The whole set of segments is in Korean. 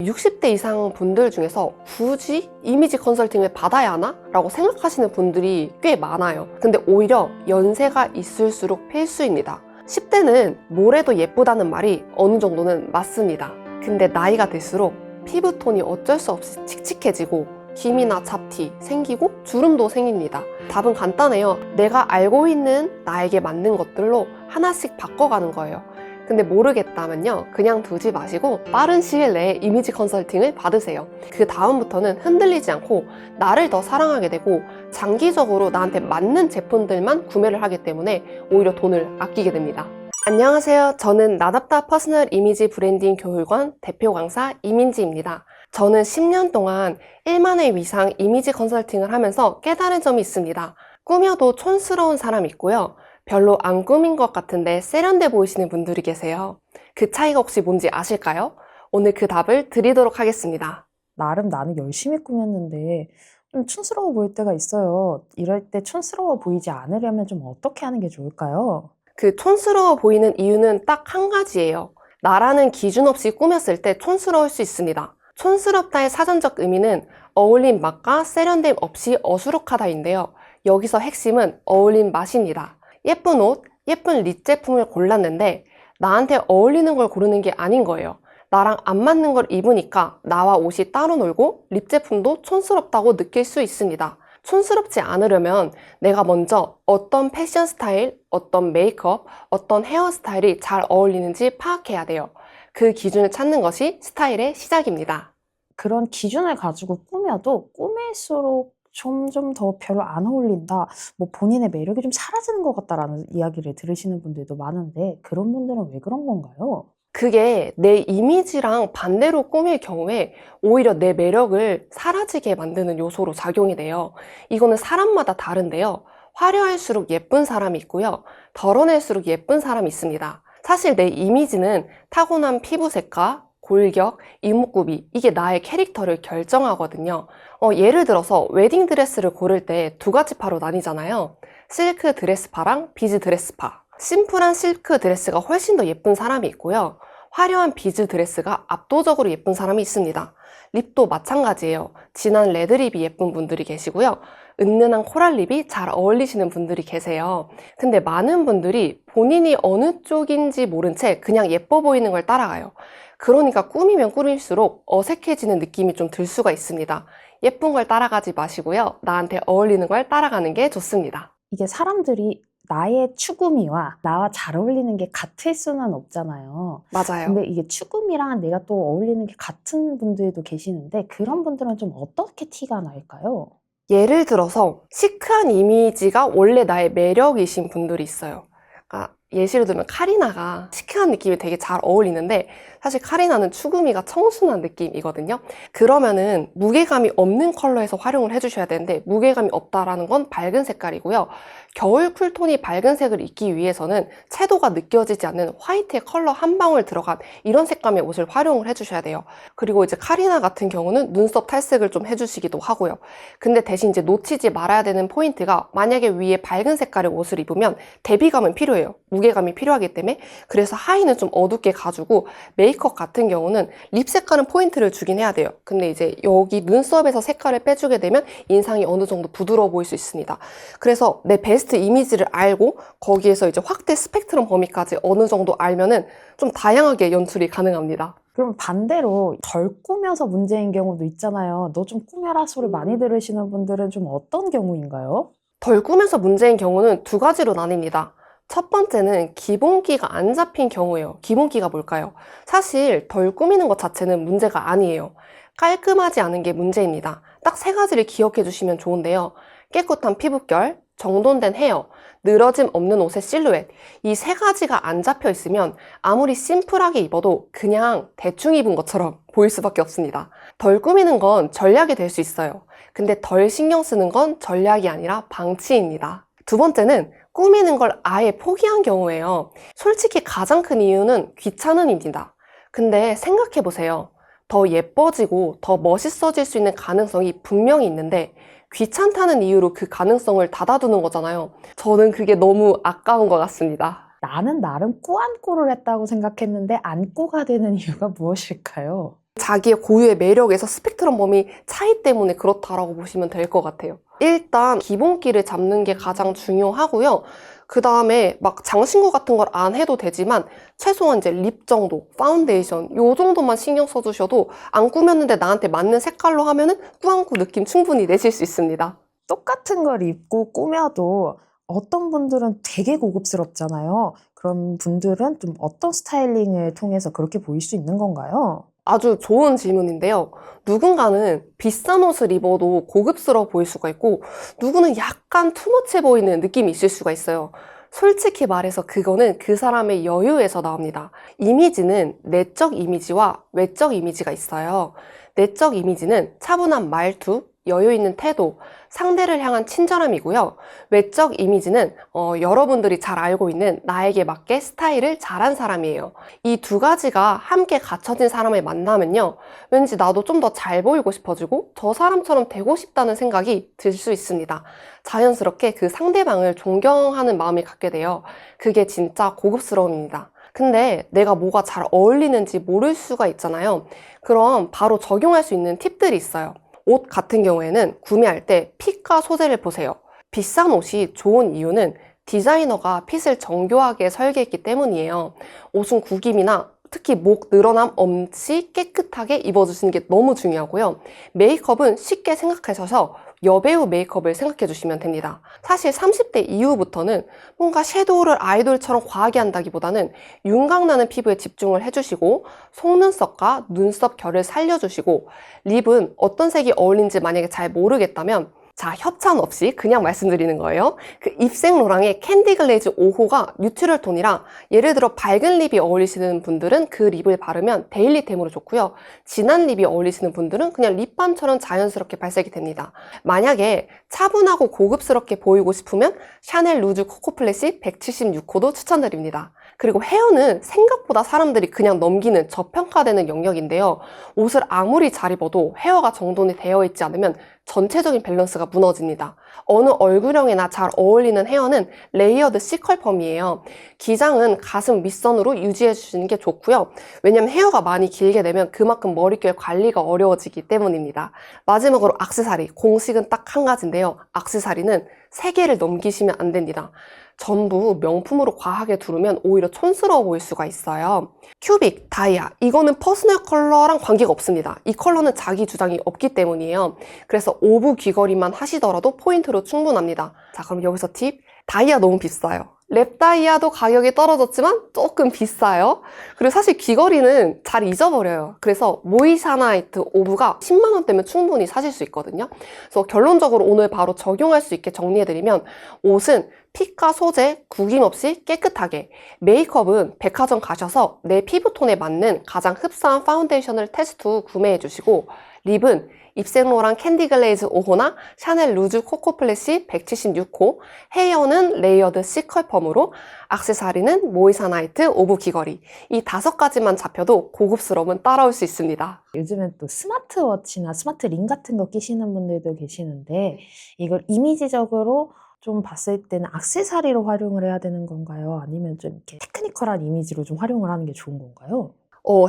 60대 이상 분들 중에서 굳이 이미지 컨설팅을 받아야 하나? 라고 생각하시는 분들이 꽤 많아요. 근데 오히려 연세가 있을수록 필수입니다. 10대는 뭐래도 예쁘다는 말이 어느 정도는 맞습니다. 근데 나이가 들수록 피부톤이 어쩔 수 없이 칙칙해지고 기미나 잡티 생기고 주름도 생깁니다. 답은 간단해요. 내가 알고 있는 나에게 맞는 것들로 하나씩 바꿔가는 거예요. 근데 모르겠다면요, 그냥 두지 마시고 빠른 시일 내에 이미지 컨설팅을 받으세요. 그 다음부터는 흔들리지 않고 나를 더 사랑하게 되고 장기적으로 나한테 맞는 제품들만 구매를 하기 때문에 오히려 돈을 아끼게 됩니다. 안녕하세요. 저는 나답다 퍼스널 이미지 브랜딩 교육원 대표 강사 이민지입니다. 저는 10년 동안 1만 회 이상 이미지 컨설팅을 하면서 깨달은 점이 있습니다. 꾸며도 촌스러운 사람이 있고요. 별로 안 꾸민 것 같은데 세련돼 보이시는 분들이 계세요. 그 차이가 혹시 뭔지 아실까요? 오늘 그 답을 드리도록 하겠습니다. 나름 나는 열심히 꾸몄는데 좀 촌스러워 보일 때가 있어요. 이럴 때 촌스러워 보이지 않으려면 좀 어떻게 하는 게 좋을까요? 그 촌스러워 보이는 이유는 딱 한 가지예요. 나라는 기준 없이 꾸몄을 때 촌스러울 수 있습니다. 촌스럽다의 사전적 의미는 어울림 맛과 세련됨 없이 어수룩하다인데요. 여기서 핵심은 어울림 맛입니다. 예쁜 옷, 예쁜 립 제품을 골랐는데 나한테 어울리는 걸 고르는 게 아닌 거예요. 나랑 안 맞는 걸 입으니까 나와 옷이 따로 놀고 립 제품도 촌스럽다고 느낄 수 있습니다. 촌스럽지 않으려면 내가 먼저 어떤 패션 스타일, 어떤 메이크업, 어떤 헤어스타일이 잘 어울리는지 파악해야 돼요. 그 기준을 찾는 것이 스타일의 시작입니다. 그런 기준을 가지고 꾸며도 꾸밀수록 점점 더 별로 안 어울린다. 뭐 본인의 매력이 좀 사라지는 것 같다라는 이야기를 들으시는 분들도 많은데 그런 분들은 왜 그런 건가요? 그게 내 이미지랑 반대로 꾸밀 경우에 오히려 내 매력을 사라지게 만드는 요소로 작용이 돼요. 이거는 사람마다 다른데요. 화려할수록 예쁜 사람이 있고요. 덜어낼수록 예쁜 사람이 있습니다. 사실 내 이미지는 타고난 피부색과 골격, 이목구비, 이게 나의 캐릭터를 결정하거든요. 예를 들어서 웨딩드레스를 고를 때 두 가지 파로 나뉘잖아요. 실크 드레스파랑 비즈 드레스파. 심플한 실크 드레스가 훨씬 더 예쁜 사람이 있고요. 화려한 비즈 드레스가 압도적으로 예쁜 사람이 있습니다. 립도 마찬가지예요. 진한 레드립이 예쁜 분들이 계시고요. 은은한 코랄립이 잘 어울리시는 분들이 계세요. 근데 많은 분들이 본인이 어느 쪽인지 모른 채 그냥 예뻐 보이는 걸 따라가요. 그러니까 꾸미면 꾸밀수록 어색해지는 느낌이 좀 들 수가 있습니다. 예쁜 걸 따라가지 마시고요. 나한테 어울리는 걸 따라가는 게 좋습니다. 이게 사람들이 나의 추구미와 나와 잘 어울리는 게 같을 수는 없잖아요. 맞아요. 근데 이게 추구미랑 내가 또 어울리는 게 같은 분들도 계시는데 그런 분들은 좀 어떻게 티가 날까요? 예를 들어서 시크한 이미지가 원래 나의 매력이신 분들이 있어요. 그러니까 예시를 들면 카리나가 시크한 느낌이 되게 잘 어울리는데 사실 카리나는 추구미가 청순한 느낌이거든요. 그러면은 무게감이 없는 컬러에서 활용을 해주셔야 되는데 무게감이 없다라는 건 밝은 색깔이고요. 겨울 쿨톤이 밝은 색을 입기 위해서는 채도가 느껴지지 않는 화이트의 컬러 한 방울 들어간 이런 색감의 옷을 활용을 해주셔야 돼요. 그리고 이제 카리나 같은 경우는 눈썹 탈색을 좀 해주시기도 하고요. 근데 대신 이제 놓치지 말아야 되는 포인트가 만약에 위에 밝은 색깔의 옷을 입으면 대비감은 필요해요. 무게감이 필요하기 때문에. 그래서 하의는 좀 어둡게 가지고 메이크업 같은 경우는 립 색깔은 포인트를 주긴 해야 돼요. 근데 이제 여기 눈썹에서 색깔을 빼주게 되면 인상이 어느 정도 부드러워 보일 수 있습니다. 그래서 내 베스트 이미지를 알고 거기에서 이제 확대 스펙트럼 범위까지 어느 정도 알면은 좀 다양하게 연출이 가능합니다. 그럼 반대로 덜 꾸며서 문제인 경우도 있잖아요. 너 좀 꾸며라 소리 많이 들으시는 분들은 좀 어떤 경우인가요? 덜 꾸며서 문제인 경우는 두 가지로 나뉩니다. 첫 번째는 기본기가 안 잡힌 경우예요. 기본기가 뭘까요? 사실 덜 꾸미는 것 자체는 문제가 아니에요. 깔끔하지 않은 게 문제입니다. 딱 세 가지를 기억해 주시면 좋은데요. 깨끗한 피부결, 정돈된 헤어, 늘어짐 없는 옷의 실루엣, 이 세 가지가 안 잡혀 있으면 아무리 심플하게 입어도 그냥 대충 입은 것처럼 보일 수밖에 없습니다. 덜 꾸미는 건 전략이 될 수 있어요. 근데 덜 신경 쓰는 건 전략이 아니라 방치입니다. 두 번째는 꾸미는 걸 아예 포기한 경우예요. 솔직히 가장 큰 이유는 귀찮음입니다. 근데 생각해 보세요. 더 예뻐지고 더 멋있어질 수 있는 가능성이 분명히 있는데 귀찮다는 이유로 그 가능성을 닫아두는 거잖아요. 저는 그게 너무 아까운 것 같습니다. 나는 나름 꾸안꾸를 했다고 생각했는데 안꾸가 되는 이유가 무엇일까요? 자기의 고유의 매력에서 스펙트럼 범위 차이 때문에 그렇다라고 보시면 될 것 같아요. 일단 기본기를 잡는 게 가장 중요하고요. 그 다음에 막 장신구 같은 걸 안 해도 되지만 최소한 이제 립 정도, 파운데이션 요 정도만 신경 써주셔도 안 꾸몄는데 나한테 맞는 색깔로 하면은 꾸안꾸 느낌 충분히 내실 수 있습니다. 똑같은 걸 입고 꾸며도 어떤 분들은 되게 고급스럽잖아요. 그런 분들은 좀 어떤 스타일링을 통해서 그렇게 보일 수 있는 건가요? 아주 좋은 질문인데요. 누군가는 비싼 옷을 입어도 고급스러워 보일 수가 있고, 누구는 약간 투머치해 보이는 느낌이 있을 수가 있어요. 솔직히 말해서 그거는 그 사람의 여유에서 나옵니다. 이미지는 내적 이미지와 외적 이미지가 있어요. 내적 이미지는 차분한 말투, 여유 있는 태도, 상대를 향한 친절함이고요. 외적 이미지는 여러분들이 잘 알고 있는 나에게 맞게 스타일을 잘한 사람이에요. 이 두 가지가 함께 갖춰진 사람을 만나면요. 왠지 나도 좀 더 잘 보이고 싶어지고 저 사람처럼 되고 싶다는 생각이 들 수 있습니다. 자연스럽게 그 상대방을 존경하는 마음이 갖게 돼요. 그게 진짜 고급스러움입니다. 근데 내가 뭐가 잘 어울리는지 모를 수가 있잖아요. 그럼 바로 적용할 수 있는 팁들이 있어요. 옷 같은 경우에는 구매할 때 핏과 소재를 보세요. 비싼 옷이 좋은 이유는 디자이너가 핏을 정교하게 설계했기 때문이에요. 옷은 구김이나 특히 목 늘어남 없이 깨끗하게 입어주시는 게 너무 중요하고요. 메이크업은 쉽게 생각하셔서 여배우 메이크업을 생각해 주시면 됩니다. 사실 30대 이후부터는 뭔가 섀도우를 아이돌처럼 과하게 한다기보다는 윤곽나는 피부에 집중을 해주시고 속눈썹과 눈썹 결을 살려주시고 립은 어떤 색이 어울리는지 만약에 잘 모르겠다면 자, 협찬 없이 그냥 말씀드리는 거예요. 그 입생로랑의 캔디 글레이즈 5호가 뉴트럴 톤이라 예를 들어 밝은 립이 어울리시는 분들은 그 립을 바르면 데일리템으로 좋고요. 진한 립이 어울리시는 분들은 그냥 립밤처럼 자연스럽게 발색이 됩니다. 만약에 차분하고 고급스럽게 보이고 싶으면 샤넬 루즈 코코 플래시 176호도 추천드립니다. 그리고 헤어는 생각보다 사람들이 그냥 넘기는 저평가되는 영역인데요. 옷을 아무리 잘 입어도 헤어가 정돈이 되어 있지 않으면 전체적인 밸런스가 무너집니다. 어느 얼굴형이나 잘 어울리는 헤어는 레이어드 C컬펌이에요. 기장은 가슴 윗선으로 유지해 주시는 게 좋고요. 왜냐면 헤어가 많이 길게 되면 그만큼 머릿결 관리가 어려워지기 때문입니다. 마지막으로 액세서리, 공식은 딱 한 가지인데요. 액세서리는 3개를 넘기시면 안 됩니다. 전부 명품으로 과하게 두르면 오히려 촌스러워 보일 수가 있어요. 큐빅, 다이아, 이거는 퍼스널 컬러랑 관계가 없습니다. 이 컬러는 자기 주장이 없기 때문이에요. 그래서 오브 귀걸이만 하시더라도 포인트로 충분합니다. 자, 그럼 여기서 팁. 다이아 너무 비싸요. 랩 다이아도 가격이 떨어졌지만 조금 비싸요. 그리고 사실 귀걸이는 잘 잊어버려요. 그래서 모이샤나이트 오브가 10만 원대면 충분히 사실 수 있거든요. 그래서 결론적으로 오늘 바로 적용할 수 있게 정리해드리면 옷은 핏과 소재, 구김 없이 깨끗하게, 메이크업은 백화점 가셔서 내 피부톤에 맞는 가장 흡사한 파운데이션을 테스트 후 구매해 주시고, 립은 입생로랑 캔디 글레이즈 5호나 샤넬 루즈 코코 플래시 176호, 헤어는 레이어드 C컬펌으로, 액세서리는 모이샤나이트 오브 귀걸이. 이 5가지만 잡혀도 고급스러움은 따라올 수 있습니다. 요즘엔 또 스마트워치나 스마트 링 같은 거 끼시는 분들도 계시는데 이걸 이미지적으로 좀 봤을 때는 액세서리로 활용을 해야 되는 건가요? 아니면 좀 이렇게 테크니컬한 이미지로 좀 활용을 하는 게 좋은 건가요?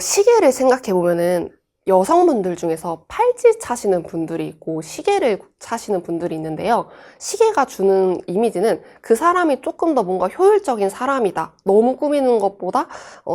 시계를 생각해보면은 여성분들 중에서 팔찌 차시는 분들이 있고 시계를 차시는 분들이 있는데요. 시계가 주는 이미지는 그 사람이 조금 더 뭔가 효율적인 사람이다. 너무 꾸미는 것보다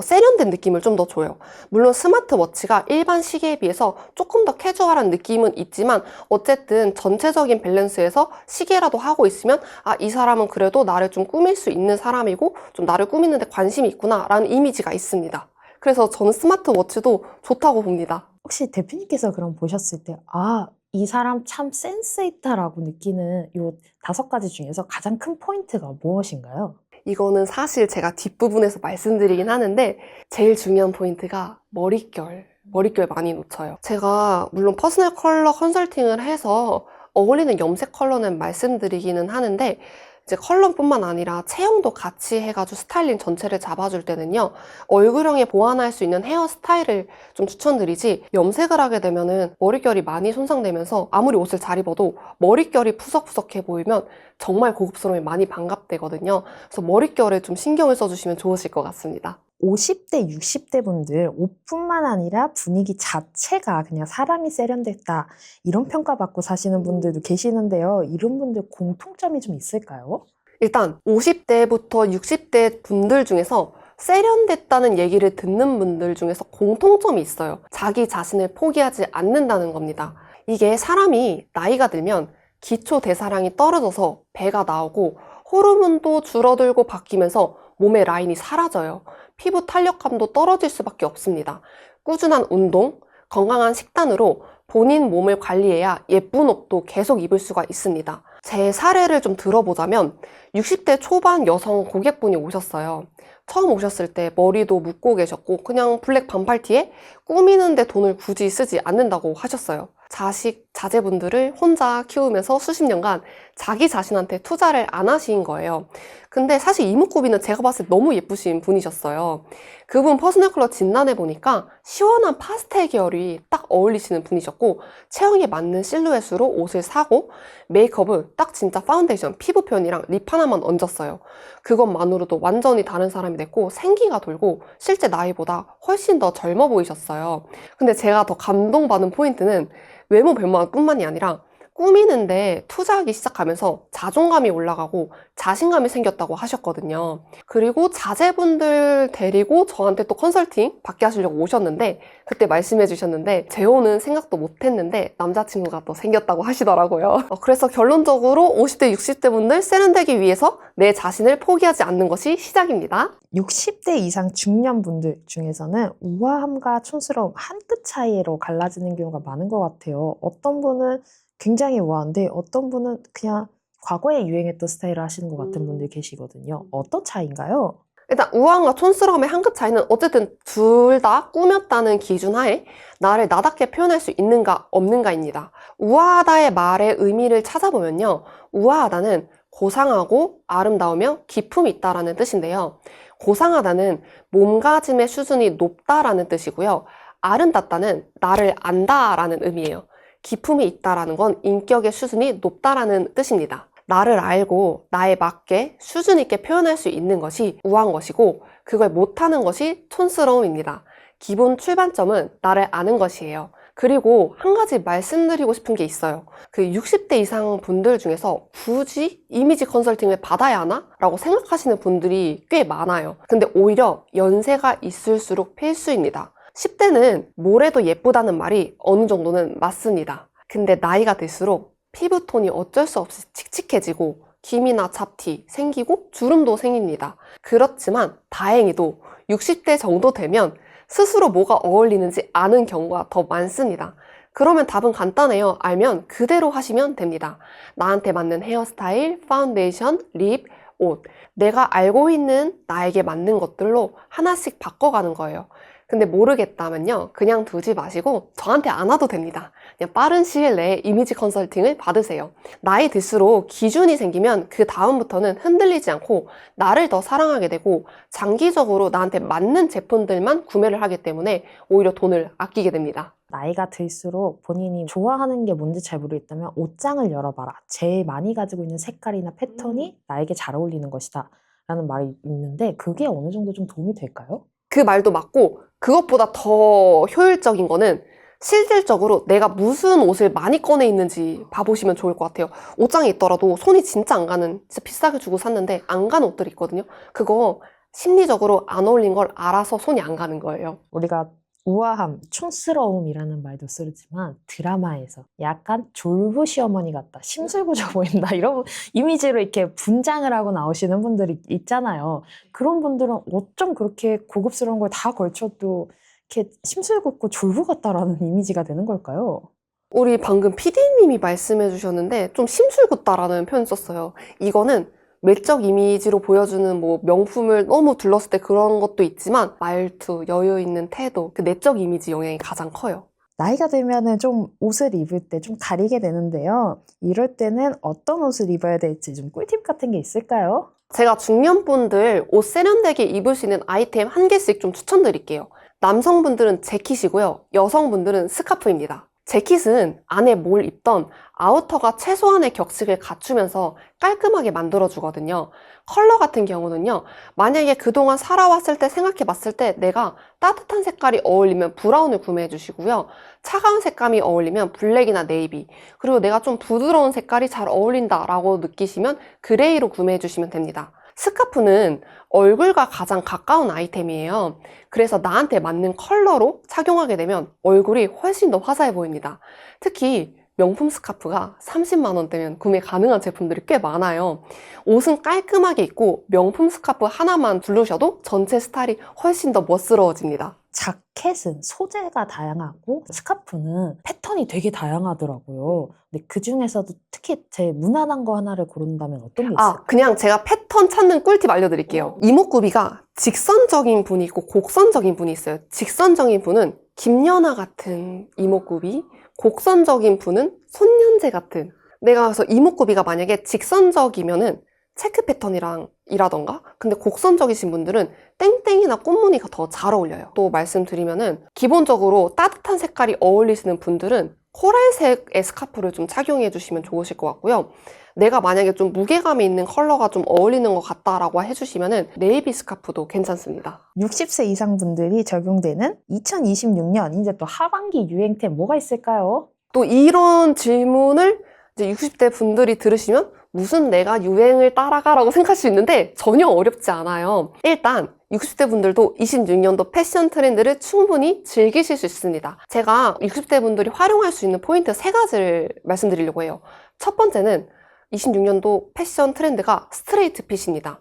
세련된 느낌을 좀 더 줘요. 물론 스마트워치가 일반 시계에 비해서 조금 더 캐주얼한 느낌은 있지만 어쨌든 전체적인 밸런스에서 시계라도 하고 있으면 아, 이 사람은 그래도 나를 좀 꾸밀 수 있는 사람이고 좀 나를 꾸미는 데 관심이 있구나 라는 이미지가 있습니다. 그래서 저는 스마트워치도 좋다고 봅니다. 혹시 대표님께서 그럼 보셨을 때, 아, 이 사람 참 센스 있다라고 느끼는 이 5가지 중에서 가장 큰 포인트가 무엇인가요? 이거는 사실 제가 뒷부분에서 말씀드리긴 하는데 제일 중요한 포인트가 머릿결 많이 놓쳐요. 제가 물론 퍼스널 컬러 컨설팅을 해서 어울리는 염색 컬러는 말씀드리기는 하는데 이제 컬러뿐만 아니라 체형도 같이 해가지고 스타일링 전체를 잡아줄 때는요, 얼굴형에 보완할 수 있는 헤어스타일을 좀 추천드리지, 염색을 하게 되면은 머릿결이 많이 손상되면서 아무리 옷을 잘 입어도 머릿결이 푸석푸석해 보이면 정말 고급스러움이 많이 반갑되거든요. 그래서 머릿결에 좀 신경을 써주시면 좋으실 것 같습니다. 50대, 60대 분들 옷뿐만 아니라 분위기 자체가 그냥 사람이 세련됐다 이런 평가받고 사시는 분들도 계시는데요. 이런 분들 공통점이 좀 있을까요? 일단 50대부터 60대 분들 중에서 세련됐다는 얘기를 듣는 분들 중에서 공통점이 있어요. 자기 자신을 포기하지 않는다는 겁니다. 이게 사람이 나이가 들면 기초 대사량이 떨어져서 배가 나오고 호르몬도 줄어들고 바뀌면서 몸의 라인이 사라져요. 피부 탄력감도 떨어질 수밖에 없습니다. 꾸준한 운동, 건강한 식단으로 본인 몸을 관리해야 예쁜 옷도 계속 입을 수가 있습니다. 제 사례를 좀 들어보자면 60대 초반 여성 고객분이 오셨어요. 처음 오셨을 때 머리도 묶고 계셨고 그냥 블랙 반팔티에 꾸미는데 돈을 굳이 쓰지 않는다고 하셨어요. 자식, 자제분들을 혼자 키우면서 수십 년간 자기 자신한테 투자를 안 하신 거예요. 근데 사실 이목구비는 제가 봤을 때 너무 예쁘신 분이셨어요. 그분 퍼스널 컬러 진단해 보니까 시원한 파스텔 계열이 딱 어울리시는 분이셨고 체형에 맞는 실루엣으로 옷을 사고 메이크업은 딱 진짜 파운데이션, 피부 표현이랑 립 하나만 얹었어요. 그것만으로도 완전히 다른 사람이 됐고 생기가 돌고 실제 나이보다 훨씬 더 젊어 보이셨어요. 근데 제가 더 감동받은 포인트는 외모 변모뿐만이 아니라 꾸미는데 투자하기 시작하면서 자존감이 올라가고 자신감이 생겼다고 하셨거든요. 그리고 자제분들 데리고 저한테 또 컨설팅 받게 하시려고 오셨는데 그때 말씀해 주셨는데 재혼은 생각도 못 했는데 남자친구가 또 생겼다고 하시더라고요. 그래서 결론적으로 50대, 60대 분들 세련되기 위해서 내 자신을 포기하지 않는 것이 시작입니다. 60대 이상 중년분들 중에서는 우아함과 촌스러움 한 끗 차이로 갈라지는 경우가 많은 것 같아요. 어떤 분은 굉장히 우아한데 어떤 분은 그냥 과거에 유행했던 스타일을 하시는 것 같은 분들 계시거든요. 어떤 차이인가요? 일단 우아함과 촌스러움의 한 끗 차이는 어쨌든 둘 다 꾸몄다는 기준 하에 나를 나답게 표현할 수 있는가 없는가입니다. 우아하다의 말의 의미를 찾아보면요. 우아하다는 고상하고 아름다우며 기품이 있다라는 뜻인데요. 고상하다는 몸가짐의 수준이 높다라는 뜻이고요. 아름답다는 나를 안다라는 의미예요. 기품이 있다라는 건 인격의 수준이 높다라는 뜻입니다. 나를 알고 나에 맞게 수준 있게 표현할 수 있는 것이 우아한 것이고 그걸 못하는 것이 촌스러움입니다. 기본 출발점은 나를 아는 것이에요. 그리고 한 가지 말씀드리고 싶은 게 있어요. 그 60대 이상 분들 중에서 굳이 이미지 컨설팅을 받아야 하나? 라고 생각하시는 분들이 꽤 많아요. 근데 오히려 연세가 있을수록 필수입니다. 10대는 뭐래도 예쁘다는 말이 어느 정도는 맞습니다. 근데 나이가 들수록 피부톤이 어쩔 수 없이 칙칙해지고 기미나 잡티 생기고 주름도 생깁니다. 그렇지만 다행히도 60대 정도 되면 스스로 뭐가 어울리는지 아는 경우가 더 많습니다. 그러면 답은 간단해요. 알면 그대로 하시면 됩니다. 나한테 맞는 헤어스타일, 파운데이션, 립, 옷. 내가 알고 있는 나에게 맞는 것들로 하나씩 바꿔가는 거예요. 근데 모르겠다면요. 그냥 두지 마시고 저한테 안 와도 됩니다. 그냥 빠른 시일 내에 이미지 컨설팅을 받으세요. 나이 들수록 기준이 생기면 그 다음부터는 흔들리지 않고 나를 더 사랑하게 되고 장기적으로 나한테 맞는 제품들만 구매를 하기 때문에 오히려 돈을 아끼게 됩니다. 나이가 들수록 본인이 좋아하는 게 뭔지 잘 모르겠다면 옷장을 열어봐라. 제일 많이 가지고 있는 색깔이나 패턴이 나에게 잘 어울리는 것이다. 라는 말이 있는데 그게 어느 정도 좀 도움이 될까요? 그 말도 맞고 그것보다 더 효율적인 거는 실질적으로 내가 무슨 옷을 많이 꺼내 있는지 봐보시면 좋을 것 같아요. 옷장에 있더라도 손이 진짜 안 가는, 진짜 비싸게 주고 샀는데 안 가는 옷들이 있거든요. 그거 심리적으로 안 어울린 걸 알아서 손이 안 가는 거예요. 우리가 우아함, 촌스러움이라는 말도 쓰지만 드라마에서 약간 졸부 시어머니 같다, 심술부져 보인다 이런 이미지로 이렇게 분장을 하고 나오시는 분들이 있잖아요. 그런 분들은 어쩜 그렇게 고급스러운 걸 다 걸쳐도 이렇게 심술궂고 졸부 같다라는 이미지가 되는 걸까요? 우리 방금 PD님이 말씀해 주셨는데 좀 심술궂다라는 표현 썼어요. 이거는 외적 이미지로 보여주는 뭐 명품을 너무 둘렀을 때 그런 것도 있지만 말투, 여유 있는 태도, 그 내적 이미지 영향이 가장 커요. 나이가 들면은 좀 옷을 입을 때 좀 가리게 되는데요. 이럴 때는 어떤 옷을 입어야 될지 좀 꿀팁 같은 게 있을까요? 제가 중년분들 옷 세련되게 입을 수 있는 아이템 한 개씩 좀 추천드릴게요. 남성분들은 재킷이고요. 여성분들은 스카프입니다. 재킷은 안에 뭘 입던 아우터가 최소한의 격식을 갖추면서 깔끔하게 만들어주거든요. 컬러 같은 경우는요, 만약에 그동안 살아왔을 때 생각해봤을 때 내가 따뜻한 색깔이 어울리면 브라운을 구매해 주시고요. 차가운 색감이 어울리면 블랙이나 네이비, 그리고 내가 좀 부드러운 색깔이 잘 어울린다라고 느끼시면 그레이로 구매해 주시면 됩니다. 스카프는 얼굴과 가장 가까운 아이템이에요. 그래서 나한테 맞는 컬러로 착용하게 되면 얼굴이 훨씬 더 화사해 보입니다. 특히 명품 스카프가 30만 원대면 구매 가능한 제품들이 꽤 많아요. 옷은 깔끔하게 입고 명품 스카프 하나만 두르셔도 전체 스타일이 훨씬 더 멋스러워집니다. 자켓은 소재가 다양하고 스카프는 패턴이 되게 다양하더라고요. 근데 그 중에서도 특히 제 무난한 거 하나를 고른다면 어떤 게 있을까요? 그냥 제가 패턴 찾는 꿀팁 알려드릴게요. 이목구비가 직선적인 분이 있고 곡선적인 분이 있어요. 직선적인 분은 김연아 같은 이목구비, 곡선적인 분은 손연재 같은. 내가 그래서 이목구비가 만약에 직선적이면은 체크 패턴이랑 이라던가, 근데 곡선적이신 분들은 땡땡이나 꽃무늬가 더 잘 어울려요. 또 말씀드리면은 기본적으로 따뜻한 색깔이 어울리시는 분들은 코랄색의 스카프를 좀 착용해 주시면 좋으실 것 같고요. 내가 만약에 좀 무게감이 있는 컬러가 좀 어울리는 것 같다라고 해주시면은 네이비 스카프도 괜찮습니다. 60세 이상 분들이 적용되는 2026년 이제 또 하반기 유행템 뭐가 있을까요? 또 이런 질문을 이제 60대 분들이 들으시면 무슨 내가 유행을 따라가라고 생각할 수 있는데 전혀 어렵지 않아요. 일단 60대 분들도 26년도 패션 트렌드를 충분히 즐기실 수 있습니다. 제가 60대 분들이 활용할 수 있는 포인트 3가지를 말씀드리려고 해요. 첫 번째는 26년도 패션 트렌드가 스트레이트 핏입니다.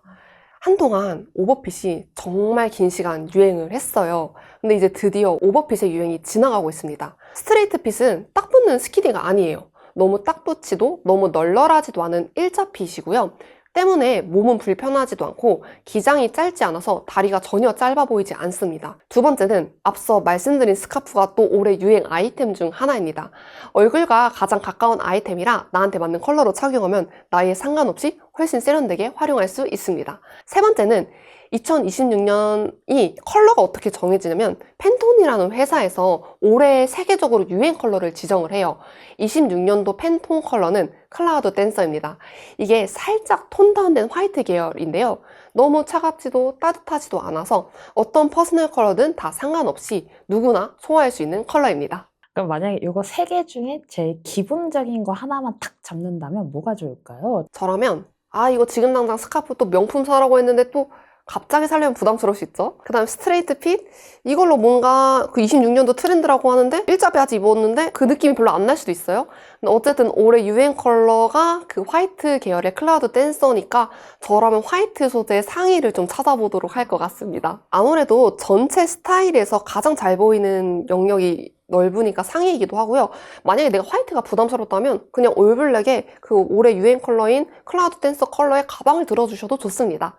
한동안 오버핏이 정말 긴 시간 유행을 했어요. 근데 이제 드디어 오버핏의 유행이 지나가고 있습니다. 스트레이트 핏은 딱 붙는 스키니가 아니에요. 너무 딱 붙지도 너무 널널하지도 않은 일자 핏이고요. 때문에 몸은 불편하지도 않고 기장이 짧지 않아서 다리가 전혀 짧아 보이지 않습니다. 두 번째는 앞서 말씀드린 스카프가 또 올해 유행 아이템 중 하나입니다. 얼굴과 가장 가까운 아이템이라 나한테 맞는 컬러로 착용하면 나이에 상관없이 훨씬 세련되게 활용할 수 있습니다. 세 번째는 2026년이 컬러가 어떻게 정해지냐면 팬톤이라는 회사에서 올해 세계적으로 유행 컬러를 지정을 해요. 26년도 팬톤 컬러는 클라우드 댄서입니다. 이게 살짝 톤 다운된 화이트 계열인데요. 너무 차갑지도 따뜻하지도 않아서 어떤 퍼스널 컬러든 다 상관없이 누구나 소화할 수 있는 컬러입니다. 그럼 만약에 이거 3개 중에 제일 기본적인 거 하나만 탁 잡는다면 뭐가 좋을까요? 저라면 이거 지금 당장 스카프 또 명품 사라고 했는데 또 갑자기 사려면 부담스러울 수 있죠. 그 다음 스트레이트 핏, 이걸로 뭔가 그 26년도 트렌드라고 하는데 일자 바지 입었는데 그 느낌이 별로 안 날 수도 있어요. 근데 어쨌든 올해 유행 컬러가 그 화이트 계열의 클라우드 댄서니까 저라면 화이트 소재의 상의를 좀 찾아보도록 할 것 같습니다. 아무래도 전체 스타일에서 가장 잘 보이는 영역이 넓으니까 상의이기도 하고요. 만약에 내가 화이트가 부담스럽다면 그냥 올블랙에 그 올해 유행 컬러인 클라우드 댄서 컬러의 가방을 들어주셔도 좋습니다.